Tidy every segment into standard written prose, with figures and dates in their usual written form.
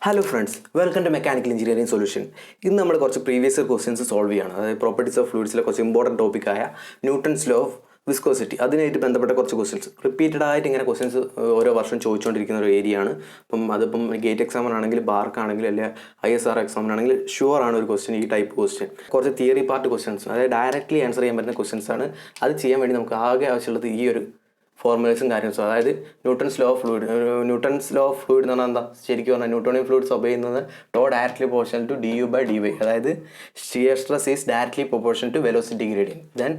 Hello friends, welcome to Mechanical Engineering Solution. ഇന്ന് നമ്മൾ കുറച്ച് പ്രീവിയസ് ക്വസ്റ്റ്യൻസ് സോൾവ് ചെയ്യണം. അതായത് പ്രോപ്പർട്ടീസ് ഓഫ് ഫ്ലൂയിഡ്സിലെ കുറച്ച് ഇമ്പോർട്ടൻറ്റ് ടോപ്പിക്കായ ന്യൂട്ടൺസ് ലോ ഓഫ് വിസ്കോസിറ്റി അതിനായിട്ട് ബന്ധപ്പെട്ട കുറച്ച് ക്വസ്റ്റ്യൻസ് റിപ്പീറ്റഡ് ആയിട്ട് ഇങ്ങനെ ക്വസ്റ്റ്യൻസ് ഓരോ വർഷം ചോദിച്ചുകൊണ്ടിരിക്കുന്ന ഒരു ഏരിയ ആണ്. അതിപ്പം ഗേറ്റ് എക്സാമിനാണെങ്കിൽ ബാർക്കാണെങ്കിൽ അല്ലെങ്കിൽ ISR എക്സാമിനാണെങ്കിൽ ഷുവർ ആണ് ഒരു ക്വസ്റ്റ്യൻ, ഈ ടൈപ്പ് ക്വസ്റ്റ്യൻ. കുറച്ച് തിയറി പാർട്ട് ക്വസ്റ്റ്യൻസ്, അതായത് ഡയറക്റ്റ്ലി ആൻസർ ചെയ്യാൻ പറ്റുന്ന ക്വസ്റ്റ്യൻസ് ആണ്. അത് ചെയ്യാൻ വേണ്ടി നമുക്ക് ആകെ ആവശ്യമുള്ളത് ഈ ഒരു ഫോർമുലേസും കാര്യങ്ങളും. അതായത് ന്യൂട്ടൺസ് ലോ ഓഫ് ഫ്ലൂയിഡ് എന്ന് പറഞ്ഞാൽ എന്താ, ശരിക്കും പറഞ്ഞാൽ ന്യൂട്ടോണിയൻ ഫ്ലൂയിഡ്സ് ഒബേ ചെയ്യുന്നത് tau directly proportional to du/dy. അതായത് shear stress is directly proportional to velocity gradient, then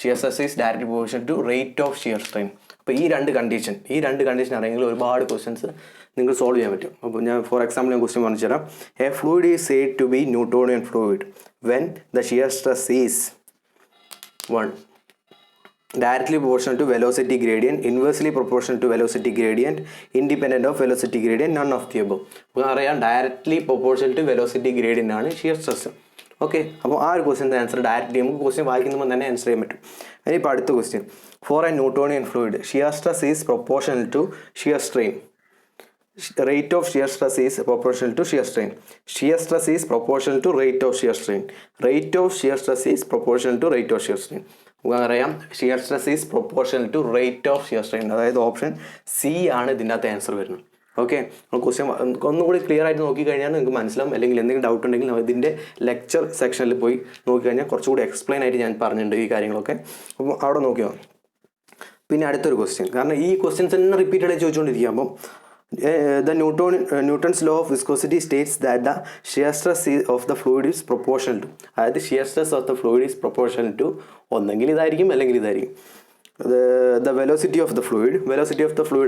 shear stress is directly proportional to rate of shear strain. അപ്പോൾ ഈ രണ്ട് കണ്ടീഷൻ അറിയെങ്കിൽ ഒരുപാട് ക്വസ്റ്റ്യൻസ് നിങ്ങൾക്ക് സോൾവ് ചെയ്യാൻ പറ്റും. അപ്പോൾ ഞാൻ ഫോർ എക്സാമ്പിൾ ഞാൻ ക്വസ്റ്റ്യൻ പറഞ്ഞു തരാം. A fluid is said to be Newtonian fluid when the shear stress is 1 directly proportional to velocity gradient, inversely proportional to velocity gradient, independent of velocity gradient, none of the above. അപ്പോൾ അറിയാം directly proportional to velocity gradient ആണ് shear stress. Okay, അപ്പോൾ ആ ഒരു ക്വസ്റ്റ്യൻ്റെ answer directly നമുക്ക് question വായിക്കുമ്പോൾ തന്നെ ആൻസർ ചെയ്യാൻ പറ്റും. അതിനിപ്പോൾ അടുത്ത question, for a Newtonian fluid shear stress is proportional to shear strain. Rate of shear stress is proportional to shear strain. Shear stress is proportional to rate of shear strain. Rate of shear stress is proportional to rate of shear strain. അറിയാം shear stress is proportional to rate of shear strain. അതായത് option C ആണ് ഇതിൻ്റെ അകത്ത് answer വരുന്നത്. Okay, question ഒന്നുകൂടി clear ആയിട്ട് നോക്കിക്കഴിഞ്ഞാൽ നിങ്ങൾക്ക് മനസ്സിലാവും. അല്ലെങ്കിൽ എന്തെങ്കിലും ഡൗട്ട് ഉണ്ടെങ്കിൽ ഇതിൻ്റെ ലെക്ചർ സെക്ഷനിൽ പോയി നോക്കിക്കഴിഞ്ഞാൽ കുറച്ചുകൂടി എക്സ്പ്ലെയിൻ ആയിട്ട് ഞാൻ പറഞ്ഞിട്ടുണ്ട് ഈ കാര്യങ്ങളൊക്കെ. അപ്പോൾ അവിടെ നോക്കിയോ. പിന്നെ അടുത്തൊരു ക്വസ്റ്റ്യൻ, കാരണം ഈ ക്വസ്റ്റ്യൻസ് തന്നെ റിപ്പീറ്റഡായി ചോദിച്ചുകൊണ്ടിരിക്കുക. അപ്പം the Newton's law of viscosity states that the shear stress of the fluid is proportional to, അതായത് shear stress of the fluid is proportional to ഒന്നെങ്കിൽ ഇതായിരിക്കും അല്ലെങ്കിൽ ഇതായിരിക്കും. the velocity of the fluid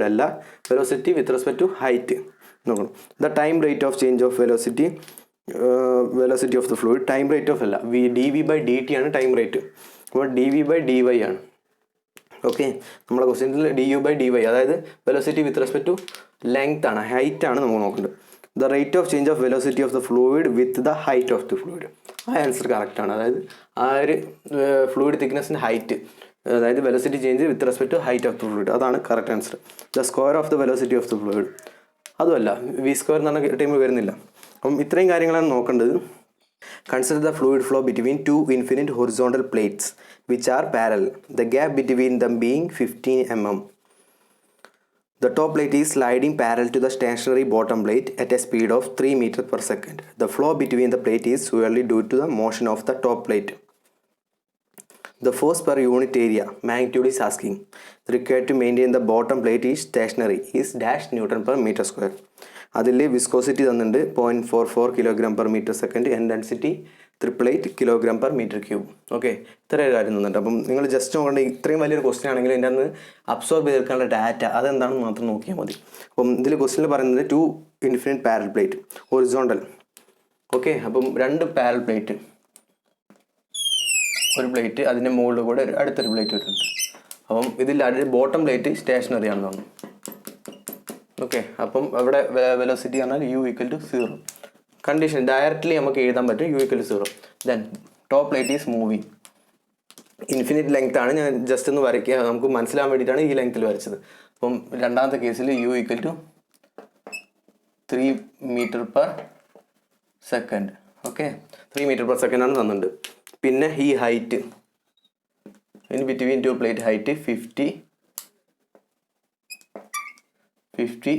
അല്ല, velocity with respect to height നോക്കണം. the time rate of change of velocity of the fluid, time rate of അല്ല, dv/dt ആണ് time rate. അപ്പോൾ dv/dy ആണ്. ഓക്കെ, നമ്മുടെ ക്വസ്റ്റ്യനിൽ du/dy അതായത് velocity with respect to length ആണ്, ഹൈറ്റ് ആണ് നമുക്ക് നോക്കേണ്ടത്. The rate of change of velocity of the fluid with the height of the fluid. ആ ആൻസർ കറക്റ്റ് ആണ്. അതായത് ആ ഒരു ഫ്ലൂയിഡ് തിക്നെസ്സിൻ്റെ ഹൈറ്റ്, അതായത് velocity change with respect to height of the fluid, അതാണ് correct answer. The square of the velocity of the fluid, അതുമല്ല, V square എന്ന് പറഞ്ഞ ടൈം വരുന്നില്ല. അപ്പം ഇത്രയും കാര്യങ്ങളാണ് നോക്കേണ്ടത്. Consider the fluid flow between two infinite horizontal plates which are parallel, the gap between them being 15 mm. The top plate is sliding parallel to the stationary bottom plate at a speed of 3 meters per second. The flow between the plate is solely due to the motion of the top plate. The force per unit area magnitude is asking. The required to maintain the bottom plate is stationary is dash Newton per meter square. അതിൽ viscosity തന്നിട്ടുണ്ട് 0.44 kilogram per metre second, and density 888 kilogram per metre cube. Okay, ഇത്രയും കാര്യം തന്നിട്ടുണ്ട്. അപ്പം നിങ്ങൾ just നോക്കേണ്ട, ഇത്രയും വലിയൊരു ക്വസ്റ്റ്യൻ ആണെങ്കിൽ എൻ്റെ അന്ന് അബ്സോർബ് ചെയ്തെടുക്കാനുള്ള ഡാറ്റ അതെന്താണെന്ന് മാത്രം നോക്കിയാൽ മതി. അപ്പം ഇതിൽ ക്വസ്റ്റ്യനിൽ പറയുന്നത് 2 infinite parallel plate horizontal. Okay, അപ്പം 2 പാരൽ പ്ലേറ്റ്, ഒരു പ്ലേറ്റ് അതിൻ്റെ മുകളിൽ കൂടെ അടുത്തൊരു പ്ലേറ്റ് വരുന്നുണ്ട്. അപ്പം ഇതിൽ ബോട്ടം പ്ലേറ്റ് സ്റ്റേഷനറി ആണെന്ന് തോന്നുന്നു. ഓക്കെ, അപ്പം അവിടെ വെലോസിറ്റി പറഞ്ഞാൽ u=0. കണ്ടീഷൻ ഡയറക്റ്റ്ലി നമുക്ക് എഴുതാൻ പറ്റും u=0. Then top plate is moving. Infinite length ആണ്, ഞാൻ ജസ്റ്റ് ഒന്ന് വരയ്ക്കുക, നമുക്ക് മനസ്സിലാൻ വേണ്ടിയിട്ടാണ് ഈ ലെങ്ത്തിൽ വരച്ചത്. അപ്പം രണ്ടാമത്തെ കേസിൽ u=3 metre per second. Okay, 3 metre per second ആണ് തന്നിട്ടുണ്ട്. പിന്നെ ഈ height in between two plate height 50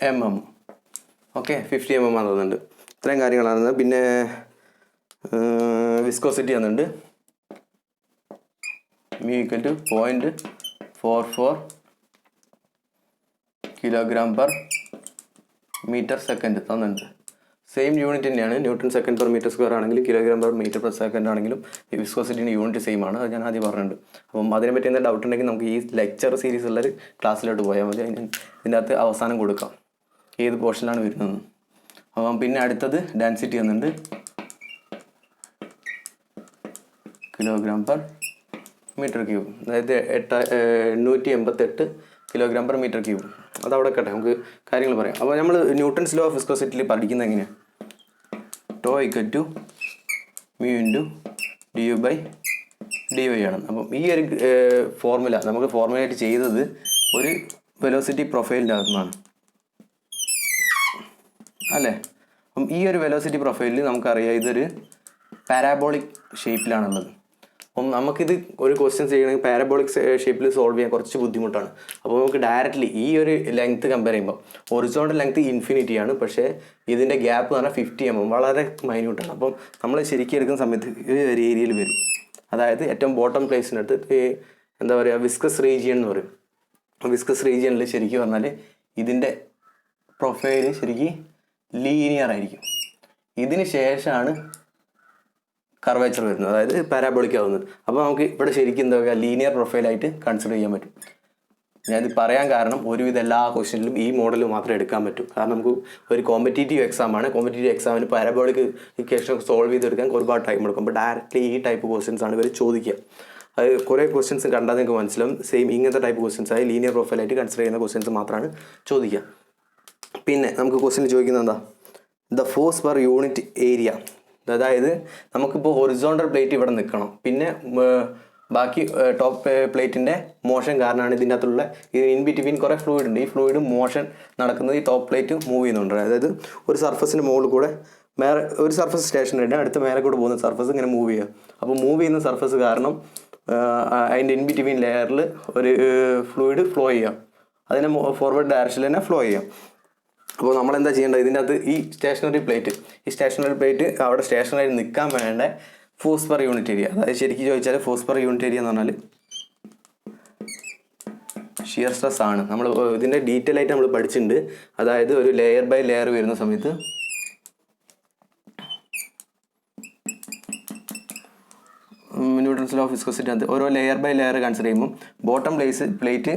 mm. Okay, 50 mm ആണ് തന്നിട്ടുണ്ട്. ഇത്രയും കാര്യങ്ങളാണ്. പിന്നെ വിസ്കോസിറ്റി തന്നിട്ടുണ്ട് μ=0.44 കിലോഗ്രാം പെർ മീറ്റർ സെക്കൻഡ് തന്നിട്ടുണ്ട്. സെയിം യൂണിറ്റ് തന്നെയാണ്, newton second per metre square ആണെങ്കിലും kilogram per metre per second ആണെങ്കിലും ഈ വിസ്കോസിറ്റിൻ്റെ യൂണിറ്റ് സെയിം ആണ്. അത് ഞാൻ ആദ്യം പറഞ്ഞിട്ടുണ്ട്. അപ്പം അതിനെപ്പറ്റി എന്തെങ്കിലും ഡൗട്ട് ഉണ്ടെങ്കിൽ നമുക്ക് ഈ ലെക്ചർ സീരീസ് ഉള്ളൊരു ക്ലാസ്സിലോട്ട് പോയാൽ മതി. ഇതിൻ്റെ അകത്ത് അവസാനം കൊടുക്കാം ഏത് പോർഷനിലാണ് വരുന്നത്. അപ്പം പിന്നെ അടുത്തത് ഡെൻസിറ്റി വന്നിട്ടുണ്ട് കിലോഗ്രാം പെർ മീറ്റർ ക്യൂബ്, അതായത് 888 കിലോഗ്രാം പെർ മീറ്റർ ക്യൂബ്. അതവിടെ കേട്ടെ, നമുക്ക് കാര്യങ്ങൾ പറയാം. അപ്പോൾ നമ്മൾ ന്യൂട്ടൺസ് ലോ ഓഫ് വിസ്കോസിറ്റിയിൽ പഠിക്കുന്നത് എങ്ങനെയാണ്, ടോ = μ × du/dy ആണ്. അപ്പം ഈ ഒരു ഫോർമുല നമുക്ക് ഫോർമുലേറ്റ് ചെയ്തത് ഒരു വെലോസിറ്റി പ്രൊഫൈലിൻ്റെ അകത്തുനിന്നാണ്. അല്ലേ? അപ്പം ഈ ഒരു വെലോസിറ്റി പ്രൊഫൈലിൽ നമുക്കറിയാം ഇതൊരു പാരാബോളിക് ഷേപ്പിലാണുള്ളത്. അപ്പം നമുക്കിത് ഒരു ക്വസ്റ്റ്യൻ ചെയ്യണമെങ്കിൽ പാരബോളിക് ഷേപ്പിൽ സോൾവ് ചെയ്യാൻ കുറച്ച് ബുദ്ധിമുട്ടാണ്. അപ്പോൾ നമുക്ക് ഡയറക്റ്റ്ലി ഈ ഒരു ലെങ്ത്ത് കമ്പയർ ചെയ്യുമ്പോൾ ഹൊറിസോണ്ടൽ ലെങ്ത്ത് ഇൻഫിനിറ്റിയാണ്, പക്ഷേ ഇതിൻ്റെ ഗ്യാപ്പ് എന്ന് പറഞ്ഞാൽ 50 mm, വളരെ മൈന്യൂട്ടാണ്. അപ്പം നമ്മൾ ശരിക്കും എടുക്കുന്ന സമയത്ത് ഈ ഒരു ഏരിയയിൽ വരും. അതായത് ഏറ്റവും ബോട്ടം പ്ലേസിനടുത്ത് എന്താ പറയുക, വിസ്കസ് റീജിയൻ എന്ന് പറയും. വിസ്കസ് റീജിയനിൽ ശരിക്കും പറഞ്ഞാൽ ഇതിൻ്റെ പ്രൊഫൈല് ശരിക്കും ലീനിയർ ആയിരിക്കും. ഇതിന് ശേഷമാണ് കർവേച്ചർ വരുന്നത്, അതായത് പാരാബോളിക് ആവുന്നത്. അപ്പോൾ നമുക്ക് ഇവിടെ ശരിക്കും എന്താ പറയുക, ലീനിയർ പ്രൊഫൈലായിട്ട് കൺസിഡർ ചെയ്യാൻ പറ്റും. ഞാനിത് പറയാൻ കാരണം ഒരുവിധ എല്ലാ ക്വസ്റ്റ്യനിലും ഈ മോഡൽ മാത്രമേ എടുക്കാൻ പറ്റൂ. കാരണം നമുക്ക് ഒരു കോമ്പറ്റേറ്റീവ് എക്സാമാണ്. കോമ്പറ്റേറ്റീവ് എക്സാമിന് പാരാബോളിക് ഇക്വേഷൻ സോൾവ് ചെയ്തെടുക്കാൻ ഒരുപാട് ടൈം എടുക്കും. അപ്പോൾ ഡയറക്റ്റ്ലി ഈ ടൈപ്പ് ക്വസ്റ്റ്യൻസ് ആണ് ഇവർ ചോദിക്കുക. അത് കുറേ ക്വസ്റ്റ്യൻസ് കണ്ടാൽ നിങ്ങൾക്ക് മനസ്സിലാവും സെയിം ഇങ്ങനത്തെ ടൈപ്പ് ക്വസ്റ്റ്യൻസ് ആയി ലീനിയർ പ്രൊഫൈലായിട്ട് കൺസിഡർ ചെയ്യുന്ന ക്വസ്റ്റ്യൻസ് മാത്രമാണ് ചോദിക്കുക. പിന്നെ നമുക്ക് ക്വസ്റ്റ്യൻ ചോദിക്കുന്നത് എന്താ, the force per unit area. അതായത് നമുക്കിപ്പോൾ ഹൊറിസോണ്ടൽ പ്ലേറ്റ് ഇവിടെ നിൽക്കണം, പിന്നെ ബാക്കി ടോപ്പ് പ്ലേറ്റിൻ്റെ മോഷൻ കാരണമാണ് ഇതിൻ്റെ അകത്തുള്ള ഇൻ ബിറ്റ്വീൻ കുറേ ഫ്ലൂയിഡ് ഉണ്ട്. ഈ ഫ്ലൂയിഡ് മോഷൻ നടക്കുന്നത് ഈ ടോപ്പ് പ്ലേറ്റ് മൂവ് ചെയ്യുന്നുണ്ട്. അതായത് ഒരു സർഫസിൻ്റെ മുകളിൽ കൂടെ മേലെ ഒരു സർഫസ് സ്റ്റേഷനറി അടുത്ത മേലെ കൂടെ പോകുന്ന സർഫസ് ഇങ്ങനെ മൂവ് ചെയ്യുക. അപ്പോൾ മൂവ് ചെയ്യുന്ന സർഫസ് കാരണം അതിൻ്റെ ഇൻ ബിറ്റ്വീൻ ലെയറിൽ ഒരു ഫ്ലൂയിഡ് ഫ്ലോ ചെയ്യാം, അതിനെ ഫോർവേഡ് ഡയറക്ഷനിൽ തന്നെ ഫ്ലോ ചെയ്യാം. അപ്പോൾ നമ്മളെന്താ ചെയ്യേണ്ടത്, ഇതിൻ്റെ അകത്ത് ഈ സ്റ്റേഷനറി പ്ലേറ്റ് അവിടെ സ്റ്റേഷനറി നിൽക്കാൻ വേണ്ട ഫോഴ്സ് പെർ യൂണിറ്റ് ഏരിയ. അതായത് ശരിക്കും ചോദിച്ചാൽ ഫോഴ്സ് പെർ യൂണിറ്റ് ഏരിയ എന്ന് പറഞ്ഞാൽ ഷിയർ സ്ട്രെസ് ആണ്. നമ്മൾ ഇതിൻ്റെ ഡീറ്റെയിൽ ആയിട്ട് നമ്മൾ പഠിച്ചിട്ടുണ്ട്. അതായത് ഒരു ലെയർ ബൈ ലെയർ വരുന്ന സമയത്ത് ന്യൂട്ടൺസ് ലോ ഓഫ് വിസ്കോസിറ്റി അത് ഓരോ ലെയർ ബൈ ലെയർ കൺസിഡർ ചെയ്യുമ്പോൾ ബോട്ടം പ്ലേറ്റ്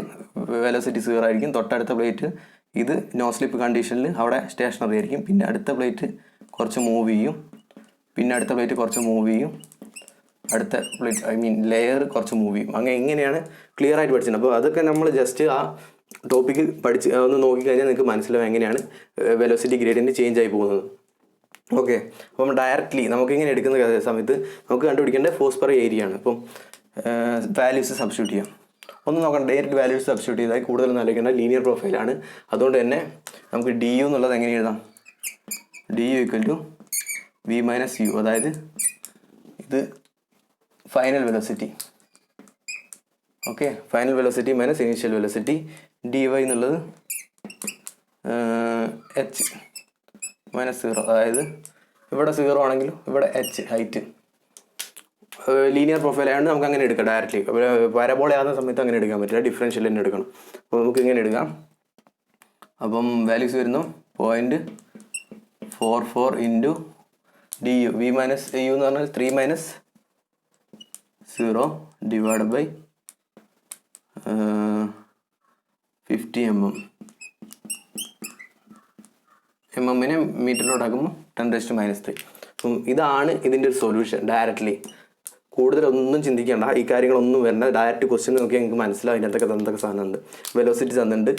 വെലോസിറ്റി 0 ആയിരിക്കും. തൊട്ടടുത്ത പ്ലേറ്റ് ഇത് നോ സ്ലിപ്പ് കണ്ടീഷനിൽ അവിടെ സ്റ്റേഷനറി ആയിരിക്കും. പിന്നെ അടുത്ത പ്ലേറ്റ് കുറച്ച് മൂവ് ചെയ്യും, പിന്നെ അടുത്ത പ്ലേറ്റ് കുറച്ച് മൂവ് ചെയ്യും, അടുത്ത പ്ലേറ്റ് ലെയർ കുറച്ച് മൂവ് ചെയ്യും. അങ്ങനെ ഇങ്ങനെയാണ് ക്ലിയർ ആയിട്ട് പഠിച്ചത്. അപ്പോൾ അതൊക്കെ നമ്മൾ ജസ്റ്റ് ആ ടോപ്പിക്ക് പഠിച്ച് ഒന്ന് നോക്കിക്കഴിഞ്ഞാൽ നിങ്ങൾക്ക് മനസ്സിലാവും എങ്ങനെയാണ് വെലോസിറ്റി ഗ്രേഡിയൻറ്റ് ചേഞ്ച് ആയി പോകുന്നത്. ഓക്കെ, അപ്പം ഡയറക്റ്റ്ലി നമുക്കിങ്ങനെ എടുക്കുന്ന സമയത്ത് നമുക്ക് കണ്ടുപിടിക്കേണ്ട ഫോഴ്സ് പെർ ഏരിയ ആണ്. അപ്പം വാല്യൂസ് സബ്സ്റ്റിറ്റ്യൂട്ട് ചെയ്യാം. ഒന്നും നോക്കണം, ഡയറക്റ്റ് വാല്യൂസ് സബ്സ്റ്റിറ്റ്യൂട്ട് ചെയ്താൽ കൂടുതൽ നൽകേണ്ട ലീനിയർ പ്രൊഫൈലാണ്. അതുകൊണ്ട് തന്നെ നമുക്ക് ഡി യു എന്നുള്ളത് എങ്ങനെ എഴുതാം, D U equal to V minus U. അതായത് ഇത് final velocity. Okay, final velocity minus initial velocity. D Y എന്നുള്ളത് എച്ച് മൈനസ് 0. അതായത് ഇവിടെ 0 ആണെങ്കിലും ഇവിടെ എച്ച് ഹൈറ്റ്. ലീനിയർ പ്രൊഫൈൽ ആയതുകൊണ്ട് നമുക്ക് അങ്ങനെ എടുക്കാം ഡയറക്റ്റ്ലി. പാരബോള ആകുന്ന സമയത്ത് അങ്ങനെ എടുക്കാൻ പറ്റില്ല, ഡിഫറൻഷ്യൽ തന്നെ എടുക്കണം. അപ്പോൾ നമുക്ക് ഇങ്ങനെ എടുക്കാം. അപ്പം വാല്യൂസ് വരുന്നു 0.44 into D U. V minus U എന്ന് പറഞ്ഞാൽ 3 മൈനസ് 0 ഡിവൈഡ് ബൈ 50 mm. എമ്മിനെ മീറ്ററിലോട്ടാക്കുമ്പോൾ 10⁻³ അപ്പം ഇതാണ് ഇതിൻ്റെ ഒരു സൊല്യൂഷൻ. ഡയറക്റ്റ്ലി കൂടുതലൊന്നും ചിന്തിക്കേണ്ട, ഈ കാര്യങ്ങളൊന്നും വരണ്ട. ഡയറക്റ്റ് ക്വസ്റ്റ്യൻ നോക്കിയാൽ നിങ്ങൾക്ക് മനസ്സിലാവും ഇതിനകത്തൊക്കെ എന്തൊക്കെ സാധനമുണ്ട്. വെലോസിറ്റി തന്നിട്ടുണ്ട്,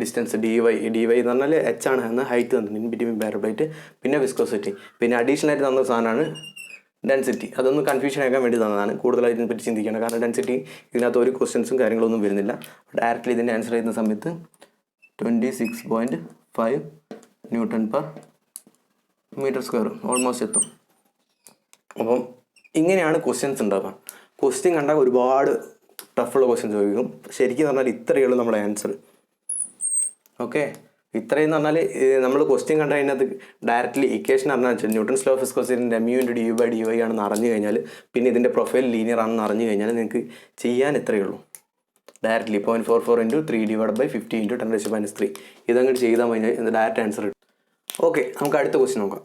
ഡിസ്റ്റൻസ് ഡി വൈ എന്ന് പറഞ്ഞാൽ എച്ച് ആണ് എന്ന ഹൈറ്റ് തന്നിട്ടുണ്ട്, ഇൻ ബിറ്റ്വീൻ പാരബോളൈറ്റ്. പിന്നെ വിസ്കോസിറ്റി, പിന്നെ അഡീഷണൽ ആയിട്ട് തന്ന സാധനമാണ് ഡെൻസിറ്റി. അതൊന്നും കൺഫ്യൂഷൻ ആക്കാൻ വേണ്ടി തന്നതാണ്. കൂടുതലായിട്ട് ഇതിനെപ്പറ്റി ചിന്തിക്കേണ്ട, കാരണം ഡെൻസിറ്റി ഇതിനകത്ത് ഒരു ക്വസ്റ്റ്യൻസും കാര്യങ്ങളൊന്നും വരുന്നില്ല. ഡയറക്റ്റ്ലി ഇതിൻ്റെ ആൻസർ ചെയ്യുന്ന സമയത്ത് 26.5 newton per metre square almost എത്തും. അപ്പം ഇങ്ങനെയാണ് ക്വസ്റ്റ്യൻസ് ഉണ്ടാവുക. ക്വസ്റ്റ്യൻ കണ്ടാൽ ഒരുപാട് ടഫുള്ള ക്വസ്റ്റ്യൻ ചോദിക്കും. ശരിക്കും പറഞ്ഞാൽ ഇത്രയേ ഉള്ളൂ നമ്മുടെ ആൻസർ. ഓക്കെ, ഇത്രയെന്ന് പറഞ്ഞാൽ നമ്മൾ ക്വസ്റ്റ്യൻ കണ്ടാൽ അതിനകത്ത് ഡയറക്റ്റ്ലി ഇക്വേഷൻ അറിഞ്ഞാൽ വെച്ചാൽ ന്യൂട്ടൺസ് ലോ ഓഫ് വിസ്കോസിറ്റിൻ്റെ mu × du / dy ആണെന്ന് അറിഞ്ഞു കഴിഞ്ഞാൽ, പിന്നെ ഇതിൻ്റെ പ്രൊഫൈൽ ലീനിയർ ആണെന്ന് അറിഞ്ഞു കഴിഞ്ഞാൽ നിങ്ങൾക്ക് ചെയ്യാൻ ഇത്രയേ ഉള്ളൂ. ഡയറക്റ്റ്ലി 0.44 × 3 ഡിവൈഡ് ബൈ 50 × 10⁻³ ഇതങ്ങോട്ട് ചെയ്താൽ കഴിഞ്ഞാൽ ഡയറക്റ്റ് ആൻസർ കിട്ടും. ഓക്കെ, നമുക്ക് അടുത്ത ക്വസ്റ്റ്യൻ നോക്കാം.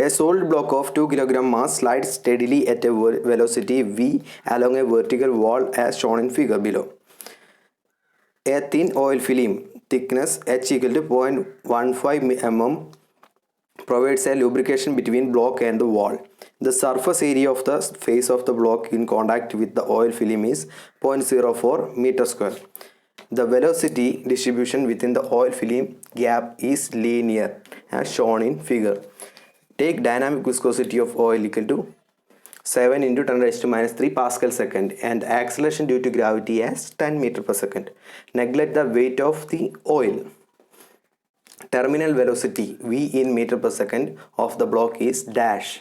A solid block of 2 kg mass slides steadily at a velocity v along a vertical wall as shown in figure below. A thin oil film thickness h equal to 0.15 mm provides a lubrication between block and the wall. The surface area of the face of the block in contact with the oil film is 0.04 meter square. The velocity distribution within the oil film gap is linear as shown in figure. Take dynamic viscosity of oil equal to 7 × 10⁻³ Pascal second and acceleration due to gravity as 10 meter per second. Neglect the weight of the oil. Terminal velocity V in metre per second of the block is dash.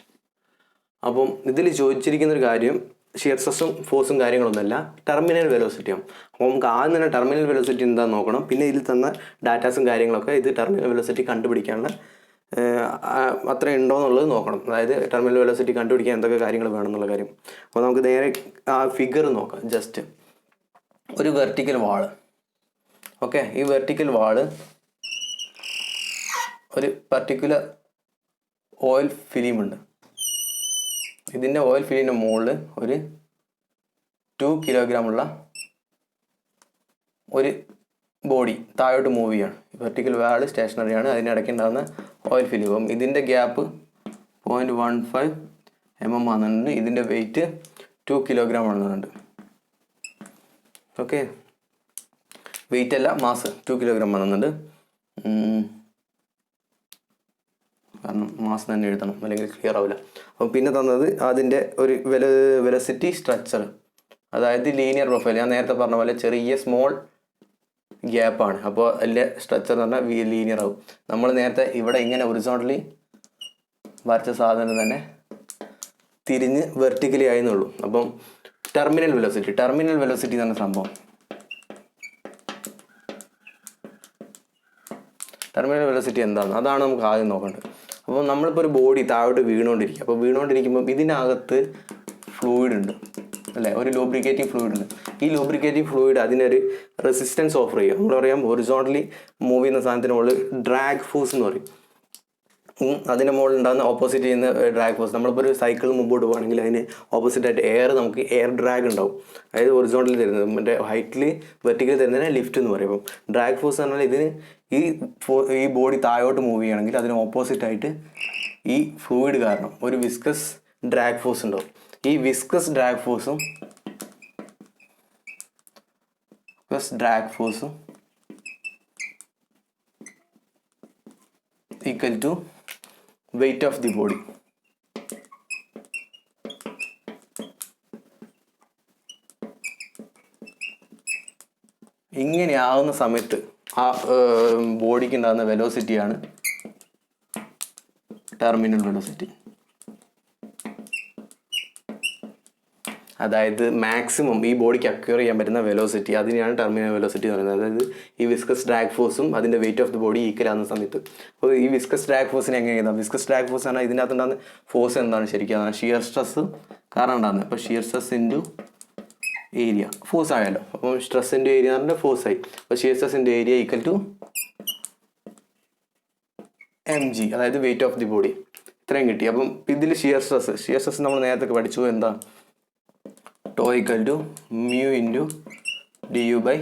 അപ്പം ഇതിൽ ചോദിച്ചിരിക്കുന്ന ഒരു കാര്യം shear സ്ട്രെസ്സും ഫോഴ്സും കാര്യങ്ങളൊന്നുമല്ല, terminal വെലോസിറ്റിയാണ്. അപ്പോൾ നമുക്ക് ആദ്യം തന്നെ ടെർമിനൽ വെലോസിറ്റി എന്താണെന്ന് നോക്കണം. പിന്നെ ഇതിൽ തന്ന ഡാറ്റാസും കാര്യങ്ങളൊക്കെ ഇത് ടെർമിനൽ വെലോസിറ്റി കണ്ടുപിടിക്കാനുള്ള അത്ര ഉണ്ടോ എന്നുള്ളത് നോക്കണം. അതായത് ടെർമിനൽ വെലോസിറ്റി കണ്ടുപിടിക്കാൻ എന്തൊക്കെ കാര്യങ്ങൾ വേണമെന്നുള്ള കാര്യം. അപ്പോൾ നമുക്ക് നേരെ ആ ഫിഗർ നോക്കാം. ജസ്റ്റ് ഒരു വെർട്ടിക്കൽ വാള്. ഓക്കെ, ഈ വെർട്ടിക്കൽ വാള് ഒരു പർട്ടിക്കുലർ ഓയിൽ ഫിലിമുണ്ട്. ഇതിൻ്റെ ഓയിൽ ഫിലിമിൻ്റെ മുകളിൽ ഒരു 2 കിലോഗ്രാമുള്ള ഒരു ബോഡി താഴോട്ട് മൂവ് ചെയ്യാണ്. വെർട്ടിക്കൽ വാൾ സ്റ്റേഷനറിയാണ്, അതിനിടയ്ക്ക് ഉണ്ടാകുന്ന ഓയിൽ ഫിലിം. അപ്പം ഇതിൻ്റെ ഗ്യാപ്പ് 0.15 mm ആണെന്നുണ്ട്. ഇതിൻ്റെ വെയിറ്റ് 2 കിലോഗ്രാം ആണെന്നുണ്ട്. ഓക്കെ, വെയിറ്റ് അല്ല, മാസ് 2 കിലോഗ്രാം ആണെന്നുണ്ട്. കാരണം മാസ് തന്നെ എഴുതണം, അല്ലെങ്കിൽ ക്ലിയർ ആവില്ല. അപ്പം പിന്നെ തന്നത് അതിൻ്റെ ഒരു വെലോസിറ്റി സ്ട്രക്ചർ, അതായത് ലീനിയർ പ്രൊഫൈൽ. ഞാൻ നേരത്തെ പറഞ്ഞ പോലെ ചെറിയ സ്മോൾ ഗ്യാപ്പാണ്. അപ്പോൾ അതിൻ്റെ സ്ട്രക്ചർ എന്ന് പറഞ്ഞാൽ ലീനിയർ ആവും. നമ്മൾ നേരത്തെ ഇവിടെ ഇങ്ങനെ ഹൊറിസോണ്ടലി വരച്ച സാധനം തന്നെ തിരിഞ്ഞ് വെർട്ടിക്കലി ആയെന്നുള്ളൂ. അപ്പം ടെർമിനൽ വെലോസിറ്റി എന്ന് പറഞ്ഞ സംഭവം, ടെർമിനൽ വെലോസിറ്റി എന്താണ്, അതാണ് നമുക്ക് ആദ്യം നോക്കേണ്ടത്. അപ്പോൾ നമ്മളിപ്പോൾ ഒരു ബോഡി താഴോട്ട് വീണുകൊണ്ടിരിക്കുക. അപ്പോൾ വീണുകൊണ്ടിരിക്കുമ്പോൾ ഇതിനകത്ത് ഫ്ലൂയിഡ് ഉണ്ട് അല്ലേ, ഒരു ലൂബ്രിക്കേറ്റിംഗ് ഫ്ലൂയിഡ് ഉണ്ട്. ഈ ലൂബ്രിക്കേറ്റിംഗ് ഫ്ലൂയിഡ് അതിനൊരു റെസിസ്റ്റൻസ് ഓഫർ ചെയ്യും. നമ്മൾ പറയാം ഹൊറിസോണ്ടലി മൂവ് ചെയ്യുന്ന സാധനത്തിന് മുകളിൽ ഡ്രാഗ് ഫോഴ്സ് എന്ന് പറയും. അതിൻ്റെ മുകളിൽ ഉണ്ടാകുന്ന ഓപ്പോസിറ്റ് ചെയ്യുന്ന ഡ്രാഗ് ഫോഴ്സ്. നമ്മളിപ്പോൾ ഒരു സൈക്കിൾ മുമ്പോട്ട് പോകുകയാണെങ്കിൽ അതിന് ഓപ്പോസിറ്റായിട്ട് നമുക്ക് എയർ ഡ്രാഗ് ഉണ്ടാവും. അതായത് ഹൊറിസോണ്ടലി തരുന്നത്, മറ്റേ ഹൈറ്റിൽ വെർട്ടിക്കലി തരുന്നതിനെ ലിഫ്റ്റ് എന്ന് പറയും. അപ്പം ഡ്രാഗ് ഫോഴ്സ് എന്ന് പറഞ്ഞാൽ ഇതിന് ഈ ബോഡി താഴോട്ട് മൂവ് ചെയ്യുകയാണെങ്കിൽ അതിന് ഓപ്പോസിറ്റായിട്ട് ഈ ഫ്ലൂയിഡ് കാരണം ഒരു വിസ്കസ് ഡ്രാഗ് ഫോഴ്സ് ഉണ്ടാവും. ഈ വിസ്കസ് ഡ്രാഗ് ഫോഴ്സും equal to weight of the body. ഇങ്ങനെ ആവുന്ന സമയത്ത് ആ ബോഡിക്ക് ഉണ്ടാകുന്ന വെലോസിറ്റിയാണ് ടെർമിനൽ വെലോസിറ്റി. അതായത് മാക്സിമം ഈ ബോഡിക്ക് അക്വയർ ചെയ്യാൻ പറ്റുന്ന വെലോസിറ്റി, അതിനെയാണ് ടെർമിനൽ വെലോസിറ്റി എന്ന് പറയുന്നത്. അതായത് ഈ വിസ്കസ് ഡ്രാഗ് ഫോഴ്സും അതിൻ്റെ wait of the body equal ആകുന്ന സമയത്ത്. അപ്പോൾ ഈ വിസ്കസ് ഡ്രാഗ് ഫോഴ്സിനെ എങ്ങനെ എഴുതാം? വിസ്കസ് ഡ്രാഗ് ഫോഴ്സ് ആണ് ഇതിനകത്ത് ഉണ്ടാകുന്ന ഫോഴ്സ് എന്താണ് ശരിക്കും? ഷിയർ സ്ട്രെസ് കാരണം ഉണ്ടാകുന്നത്. അപ്പോൾ shear stress into area force ആയാലോ. അപ്പോൾ സ്ട്രെസ് ഇൻറ്റു ഏരിയ എന്ന് പറഞ്ഞാൽ ഫോഴ്സ് ആയി. അപ്പോൾ shear stress into area equal to mg, അതായത് വെയിറ്റ് ഓഫ് ദി ബോഡി. ഇത്രയും കിട്ടി. അപ്പം ഇതിൽ ഷിയർ സ്ട്രെസ് നമ്മൾ നേരത്തെ പഠിച്ചു. എന്താ? Tau equal to mu into du/dy.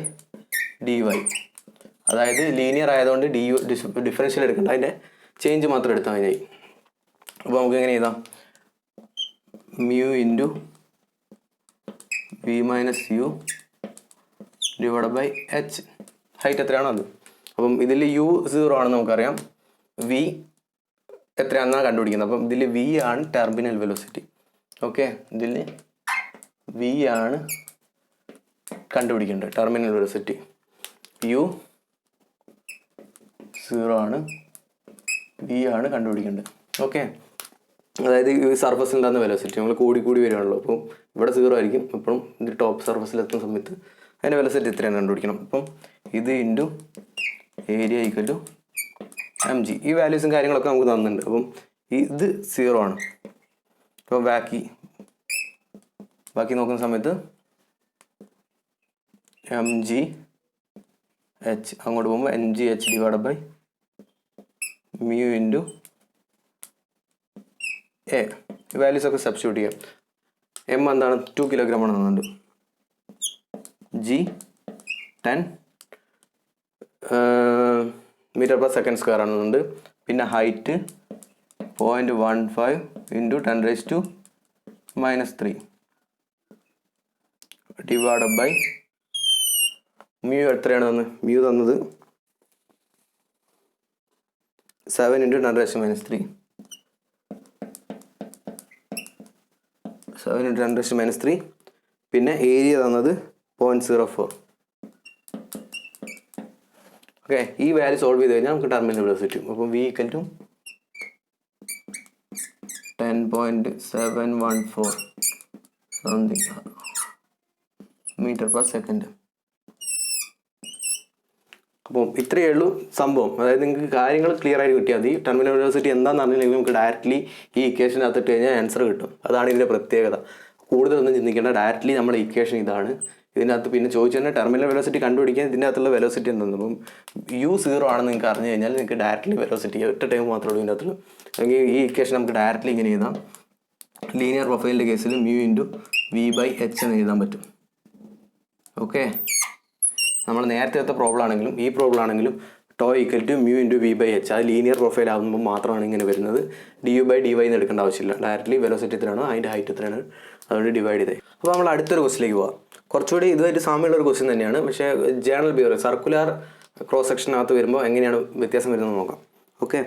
അതായത് ലീനിയർ ആയതുകൊണ്ട് ഡിഫറൻഷ്യൽ എടുക്കേണ്ട, അതിൻ്റെ ചേഞ്ച് മാത്രം എടുത്താൽ മതിയായി. അപ്പോൾ നമുക്ക് എങ്ങനെ എഴുതാം? Mu into v-u /h. Height എത്രയാണോ അത്. അപ്പം ഇതിൽ u 0 ആണെന്ന് നമുക്കറിയാം, v എത്രയാണെന്നാണ് കണ്ടുപിടിക്കുന്നത്. അപ്പം ഇതിൽ v ആണ് ടെർമിനൽ വെലോസിറ്റി. ഓക്കെ, ഇതിൽ v ആണ് കണ്ടുപിടിക്കേണ്ടത്, ടെർമിനൽ വെലോസിറ്റി. u 0 ആണ്, v ആണ് കണ്ടുപിടിക്കേണ്ടത്. ഓക്കെ, അതായത് ഈ സർഫസിൽ ഉണ്ടാകുന്ന വെലോസിറ്റി നമ്മൾ കൂടി വരികയാണല്ലോ. അപ്പം ഇവിടെ 0 ആയിരിക്കും എപ്പോഴും. ഇത് ടോപ്പ് സർഫസിലെത്തുന്ന സമയത്ത് അതിൻ്റെ വെലോസിറ്റി എത്രയാണ് കണ്ടുപിടിക്കണം. അപ്പം ഇത് into area equal to mg. ഈ വാല്യൂസും കാര്യങ്ങളൊക്കെ നമുക്ക് തന്നിട്ടുണ്ട്. അപ്പം ഇത് 0 ആണ്. അപ്പം ബാക്കി നോക്കുന്ന സമയത്ത് mg h അങ്ങോട്ട് പോകുമ്പോൾ mg h /mu into A. ഈ വാല്യൂസ് ഒക്കെ സബ്സ്റ്റിറ്റ്യൂട്ട് ചെയ്യാം. എം എന്താണ്? 2 കിലോഗ്രാം ആണെന്നുണ്ട്. g 10 metre per second square ആണെന്നുണ്ട്. പിന്നെ height 0.15 into 10⁻³ divided by mu. എത്രയാണ് തന്നത്? മ്യൂ തന്നത് 7 ഇൻറ്റു 10⁻³ 7 ഇൻറ്റു 10⁻³. പിന്നെ ഏരിയ തന്നത് 0.04. ഓക്കെ, ഈ വാല്യൂ സോൾവ് ചെയ്ത് കഴിഞ്ഞാൽ നമുക്ക് ടെർമിനൽ വെലോസിറ്റി അപ്പം V equal to 10.714 something metre per second. അപ്പം ഇത്രയേ ഉള്ളൂ സംഭവം. അതായത് നിങ്ങൾക്ക് കാര്യങ്ങൾ ക്ലിയർ ആയിട്ട് കിട്ടിയാൽ മതി. ടെർമിനൽ വെലോസിറ്റി എന്താണെന്ന് അറിഞ്ഞില്ലെങ്കിൽ നമുക്ക് ഡയറക്റ്റ്ലി ഈ ഇക്വേഷൻ ഇട്ട് കഴിഞ്ഞാൽ ആൻസർ കിട്ടും. അതാണ് ഇതിൻ്റെ പ്രത്യേകത. കൂടുതലൊന്നും ചിന്തിക്കേണ്ട, ഡയറക്റ്റ്ലി നമ്മുടെ ഇക്വേഷൻ ഇതാണ്. ഇതിനകത്ത് പിന്നെ ചോദിച്ചു തന്നെ ടെർമിനൽ വെലോസിറ്റി കണ്ടുപിടിക്കാൻ ഇതിൻ്റെ അകത്തുള്ള വെലോസിറ്റി എന്തെന്ന്. അപ്പം U0 ആണെന്ന് നിങ്ങൾക്ക് അറിഞ്ഞു കഴിഞ്ഞാൽ നിങ്ങൾക്ക് ഡയറക്റ്റ്ലി വെലോസിറ്റി ഒറ്റ ടൈം മാത്രമേ ഉള്ളൂ ഇതിൻ്റെ അകത്തുള്ളൂ. അല്ലെങ്കിൽ ഈ ഇക്വേഷൻ നമുക്ക് ഡയറക്റ്റ്ലി ഇങ്ങനെ എഴുതാം. ലീനിയർ പ്രൊഫൈലിൻ്റെ കേസിൽ mu × V/h എന്ന് എഴുതാൻ പറ്റും. ഓക്കെ, നമ്മൾ നേരത്തെ പ്രോബ്ലം ആണെങ്കിലും ഈ പ്രോബ്ലം ആണെങ്കിലും to equal to mu × V/h, അത് ലീനിയർ പ്രൊഫൈൽ ആകുമ്പോൾ മാത്രമാണ് ഇങ്ങനെ വരുന്നത്. du/dy എന്ന് എടുക്കേണ്ട ആവശ്യമില്ല. ഡയറക്റ്റ്ലി വെലോസിറ്റി എത്രയാണോ അതിൻ്റെ ഹൈറ്റ് എത്രയാണ് അതുകൊണ്ട് ഡിവൈഡ് ചെയ്തേ. അപ്പോൾ നമ്മൾ അടുത്തൊരു ക്വസ്റ്റിലേക്ക് പോകാം. കുറച്ചുകൂടി ഇതുമായിട്ട് സാമ്യമുള്ള ഒരു ക്വസ്റ്റ്യൻ തന്നെയാണ്, പക്ഷേ ജേണൽ ബിയറിംഗ് സർക്കുലർ ക്രോസ് സെക്ഷനകത്ത് വരുമ്പോൾ എങ്ങനെയാണ് വ്യത്യാസം വരുന്നത് നോക്കാം. Okay,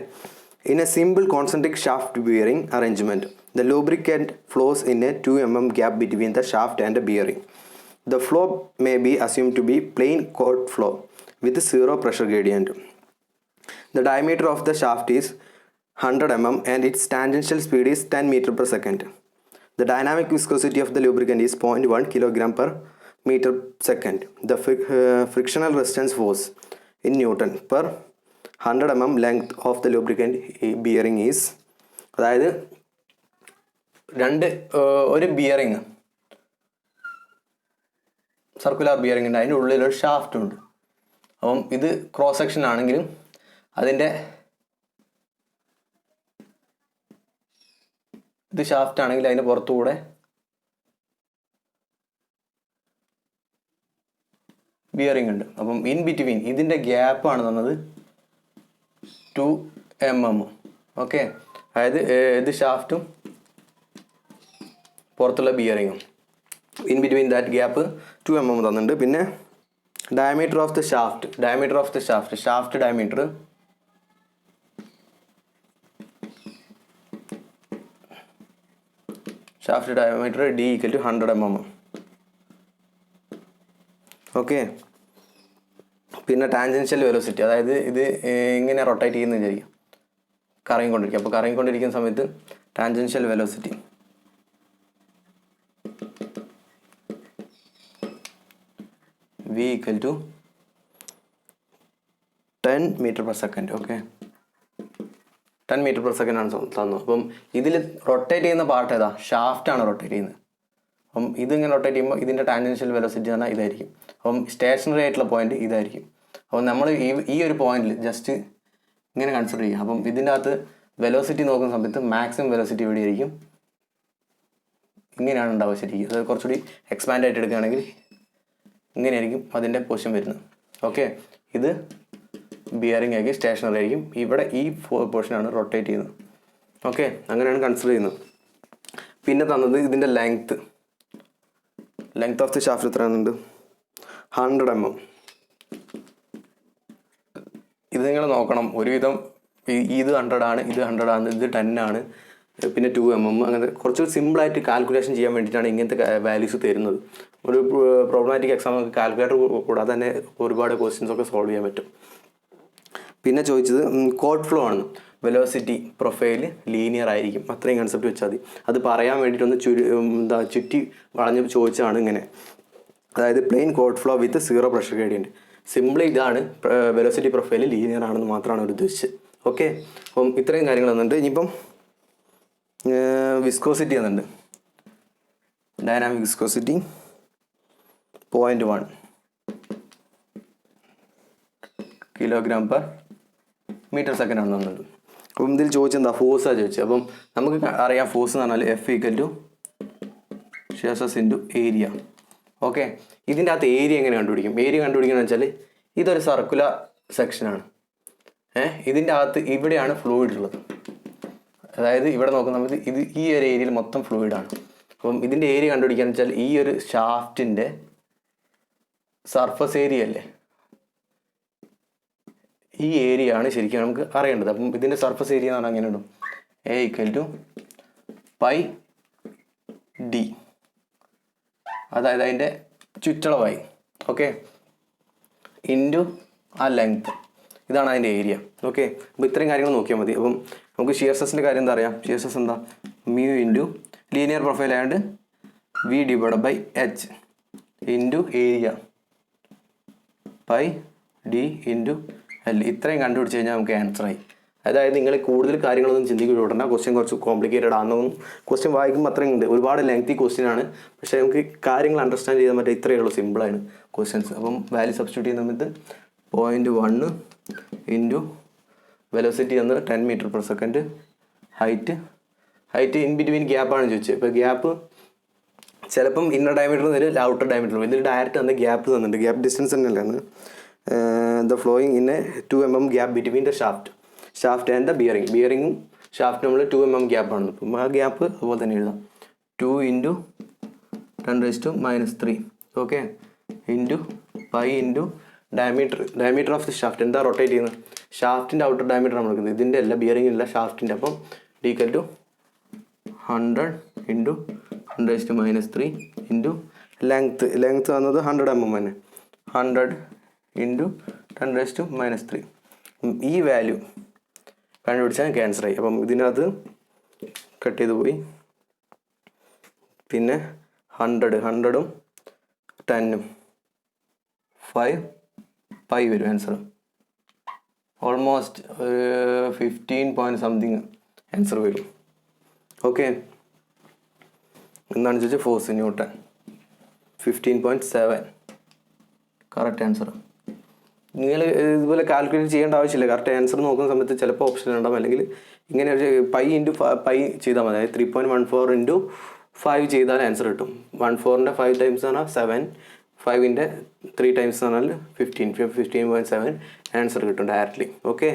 in A simple concentric shaft bearing arrangement the lubricant flows in a 2 mm gap between the shaft and the bearing. The flow may be assumed to be plain chord flow with zero pressure gradient. The diameter of the shaft is 100 mm and its tangential speed is 10 meter per second. The dynamic viscosity of the lubricant is 0.1 kilogram per meter second. The frictional resistance force in Newton per 100 mm length of the lubricant bearing is, അതായത് ഒരു bearing circular bearing ഉണ്ട്, അതിൻ്റെ ഉള്ളിലൊരു shaft ഉണ്ട്. അപ്പം ഇത് cross section ആണെങ്കിലും ഇത് ഷാഫ്റ്റ് ആണെങ്കിൽ അതിൻ്റെ പുറത്തുകൂടെ ബിയറിംഗ് ഉണ്ട്. അപ്പം ഇൻ ബിറ്റ്വീൻ ഇതിൻ്റെ ഗ്യാപ്പാണ് തന്നത് 2 mm. ഓക്കെ, അതായത് ഇത് ഷാഫ്റ്റും പുറത്തുള്ള ബിയറിങ്ങും in between that gap 2 mm തന്നിട്ടുണ്ട്. പിന്നെ diameter of the shaft shaft diameter D equal to 100 mm. Okay, പിന്നെ ടാൻജൻഷ്യൽ വെലോസിറ്റി, അതായത് ഇത് ഇങ്ങനെ റൊട്ടേറ്റ് ചെയ്യുന്ന വിചാരിക്കും, കറങ്ങിക്കൊണ്ടിരിക്കും. അപ്പോൾ കറങ്ങിക്കൊണ്ടിരിക്കുന്ന സമയത്ത് tangential velocity V equal to 10 meter per second. Okay, 10 meter per second ആണ് തന്നു. അപ്പം ഇതിൽ റൊട്ടേറ്റ് ചെയ്യുന്ന പാർട്ട് ഏതാ? ഷാഫ്റ്റാണ് റൊട്ടേറ്റ് ചെയ്യുന്നത്. അപ്പം ഇതിങ്ങനെ റൊട്ടേറ്റ് ചെയ്യുമ്പോൾ ഇതിൻ്റെ ടാൻജൻഷ്യൽ വെലോസിറ്റി എന്ന് പറഞ്ഞാൽ ഇതായിരിക്കും. അപ്പം സ്റ്റേഷനറി ആയിട്ടുള്ള പോയിന്റ് ഇതായിരിക്കും. അപ്പം നമ്മൾ ഈ ഒരു പോയിന്റിൽ ജസ്റ്റ് ഇങ്ങനെ കൺസിഡർ ചെയ്യാം. അപ്പം ഇതിൻ്റെ അകത്ത് വെലോസിറ്റി നോക്കുന്ന സമയത്ത് മാക്സിമം വെലോസിറ്റി ഇവിടെ ആയിരിക്കും, ഇങ്ങനെയാണ് ഉണ്ടാവുക ശരിക്കും. അത് കുറച്ചുകൂടി എക്സ്പാൻഡ് ആയിട്ട് എടുക്കുകയാണെങ്കിൽ ഇങ്ങനെയായിരിക്കും അതിൻ്റെ പൊസിഷൻ വരുന്നത്. ഓക്കെ, ഇത് ബിയറിംഗ് ആയിരിക്കും, സ്റ്റേഷനറി ആയിരിക്കും. ഇവിടെ ഈ പോർഷനാണ് റൊട്ടേറ്റ് ചെയ്യുന്നത്. ഓക്കെ, അങ്ങനെയാണ് കൺസിഡർ ചെയ്യുന്നത്. പിന്നെ തന്നത് ഇതിൻ്റെ ലെങ്ത് ഓഫ് ദി ഷാഫ്റ്റ് എത്രയാണെന്നുണ്ട്? 100 mm. ഇത് നിങ്ങൾ നോക്കണം, ഒരുവിധം ഇത് 100 ആണ്, ഇത് 100 ആണ്, ഇത് 10 ആണ്, പിന്നെ 2 mm. അങ്ങനത്തെ കുറച്ച് സിമ്പിളായിട്ട് കാൽക്കുലേഷൻ ചെയ്യാൻ വേണ്ടിയിട്ടാണ് ഇങ്ങനത്തെ വാല്യൂസ് തരുന്നത്. ഒരു പ്രോബ്ലമാറ്റിക് എക്സാം കാൽക്കുലേറ്റർ കൂടാതെ തന്നെ ഒരുപാട് ക്വസ്റ്റ്യൻസ് ഒക്കെ സോൾവ് ചെയ്യാൻ പറ്റും. പിന്നെ ചോദിച്ചത് കോഡ് ഫ്ലോ ആണ്. വെലോസിറ്റി പ്രൊഫൈൽ ലീനിയർ ആയിരിക്കും, അത്രയും കൺസെപ്റ്റ് വെച്ചാൽ മതി. അത് പറയാൻ വേണ്ടിയിട്ടൊന്ന് ചുറ്റി വളഞ്ഞ് ചോദിച്ചതാണ് ഇങ്ങനെ. അതായത് plane Couette flow with zero pressure gradient. Simply ഇതാണ്, വെലോസിറ്റി പ്രൊഫൈൽ ലീനിയർ ആണെന്ന് മാത്രമാണ് അവർ ഉദ്ദേശിച്ചത്. ഓക്കെ, അപ്പം ഇത്രയും കാര്യങ്ങൾ തന്നിട്ടുണ്ട്. ഇനിയിപ്പം വിസ്കോസിറ്റി തന്നിട്ടുണ്ട്. Dynamic viscosity 0.1 kilogram per metre second ആണ് തന്നിട്ടുണ്ട്. അപ്പം ഇതിൽ ചോദിച്ചെന്താ? ഫോഴ്സാണ് ചോദിച്ചത്. അപ്പം നമുക്ക് അറിയാം ഫോഴ്സ് എന്ന് പറഞ്ഞാൽ F equal to shear stress into area. Okay, ഇതിൻ്റെ അകത്ത് ഏരിയ എങ്ങനെ കണ്ടുപിടിക്കും? ഏരിയ കണ്ടുപിടിക്കുന്നത് വെച്ചാൽ ഇതൊരു സർക്കുലർ സെക്ഷനാണ്. ഇതിൻ്റെ അകത്ത് ഇവിടെയാണ് ഫ്ലൂയിഡ് ഉള്ളത്. അതായത് ഇവിടെ നോക്കുന്ന സമയത്ത് ഈ ഒരു ഏരിയയിൽ മൊത്തം ഫ്ലൂയിഡാണ്. അപ്പം ഇതിൻ്റെ ഏരിയ കണ്ടുപിടിക്കാന്ന് വെച്ചാൽ ഈ ഒരു ഷാഫ്റ്റിൻ്റെ സർഫസ് ഏരിയ അല്ലേ, ഈ ഏരിയ ആണ് ശരിക്കും നമുക്ക് അറിയേണ്ടത്. അപ്പം ഇതിൻ്റെ സർഫസ് ഏരിയ എന്ന് പറഞ്ഞാൽ അങ്ങനെ ഇടും A ഈക്വൽ ടു πd, അതായത് അതിൻ്റെ ചുറ്റളവായി. ഓക്കെ, ഇൻറ്റു ആ ലെങ്ത്. ഇതാണ് അതിൻ്റെ ഏരിയ. ഓക്കെ, അപ്പോൾ ഇത്രയും കാര്യങ്ങൾ നോക്കിയാൽ മതി. അപ്പം നമുക്ക് ഷിയർ സ്ട്രെസ്സിൻ്റെ കാര്യം എന്താ അറിയാം? ഷിയർ സ്ട്രെസ് എന്താ? മ്യൂ ഇൻറ്റു ലീനിയർ പ്രൊഫൈൽ ആയതുകൊണ്ട് V divide by H into area by D into L. ഇത്രയും കണ്ടുപിടിച്ച് കഴിഞ്ഞാൽ നമുക്ക് ആൻസറായി. അതായത് നിങ്ങൾ കൂടുതൽ കാര്യങ്ങളൊന്നും ചിന്തിക്കുക ഉടനെ ക്വസ്റ്റ്യൻ കുറച്ച് കോംപ്ലിക്കേറ്റഡ് ആണെന്നും ക്വസ്റ്റ്യൻ വായിക്കുമ്പോൾ അത്രയും ഉണ്ട്, ഒരുപാട് ലെങ്തി ക്വസ്റ്റ്യൻ ആണ്. പക്ഷേ നമുക്ക് കാര്യങ്ങൾ അണ്ടർസ്റ്റാൻഡ് ചെയ്യാൻ പറ്റുക ഇത്രയേ ഉള്ളൂ, സിമ്പിളാണ് ക്വസ്റ്റ്യൻസ്. അപ്പം വാല്യൂ സബ്സ്റ്റിറ്റ്യൂട്ട് ചെയ്യുന്ന സമയത്ത് 0.1 ഇൻറ്റു വെലോസിറ്റി എന്ന് 10 m/s, ഹൈറ്റ് ഇൻ ബിറ്റ്വീൻ ഗ്യാപ്പാണ് ചോദിച്ചത്. ഇപ്പോൾ ഗ്യാപ്പ് ചിലപ്പം ഇന്നർ ഡയമീറ്റർ തരും, ഔട്ടർ ഡയമീറ്റർ തരും. ഇതിൽ ഡയറക്റ്റ് തന്നെ ഗ്യാപ്പ് തന്നിട്ടുണ്ട്, ഗ്യാപ്പ് ഡിസ്റ്റൻസ് തന്നെയല്ലേ അന്ന്. The flowing in a 2 mm gap between the shaft and the ബിയറിങ്ങും ഷാഫ്റ്റ് നമ്മൾ 2 mm ഗ്യാപ്പാണ്. അപ്പം ആ ഗ്യാപ്പ് അതുപോലെ തന്നെ എഴുതാം. 2 into 10⁻³ okay into pi into diameter of the shaft. എന്താ റൊട്ടേറ്റ് ചെയ്യുന്നത്? ഷാഫ്റ്റിൻ്റെ ഔട്ടർ ഡയമീറ്റർ നമ്മൾ എടുക്കുന്നത്, ഇതിൻ്റെ അല്ല, ബിയറിങ്ങില്ല, ഷാഫ്റ്റിൻ്റെ. അപ്പം equal to 100 into 10⁻³ into length വന്നത് 100 mm തന്നെ, 100 ഇൻറ്റു 10⁻³. ഈ വാല്യൂ കണ്ടുപിടിച്ചാൽ ക്യാൻസറായി. അപ്പം ഇതിനകത്ത് കട്ട് ചെയ്ത് പോയി. പിന്നെ 100ഉം 10ഉം 5 വരും answer. Almost 15 point something answer വരും. ഓക്കെ, എന്താണ് ചോദിച്ചാൽ ഫോഴ്സ് ന്യൂട്ടൺ 15.7 കറക്റ്റ് ആൻസർ. നിങ്ങൾ ഇതുപോലെ കാൽക്കുലേറ്റ് ചെയ്യേണ്ട ആവശ്യമില്ല. കറക്റ്റ് ആൻസർ നോക്കുന്ന സമയത്ത് ചിലപ്പോൾ ഓപ്ഷൻ ഉണ്ടാവും, അല്ലെങ്കിൽ ഇങ്ങനെ ഒരു പൈ ഇൻറ്റു പൈ ചെയ്താൽ മതി. അതായത് 3.14 ഇൻറ്റു 5 ചെയ്താൽ ആൻസർ കിട്ടും. 14ൻ്റെ 5 ടൈംസ് എന്ന് പറഞ്ഞാൽ 7, 5ൻ്റെ 3 ടൈംസ് എന്ന് പറഞ്ഞാൽ 15.7 ആൻസർ കിട്ടും ഡയറക്റ്റ്ലി. ഓക്കെ.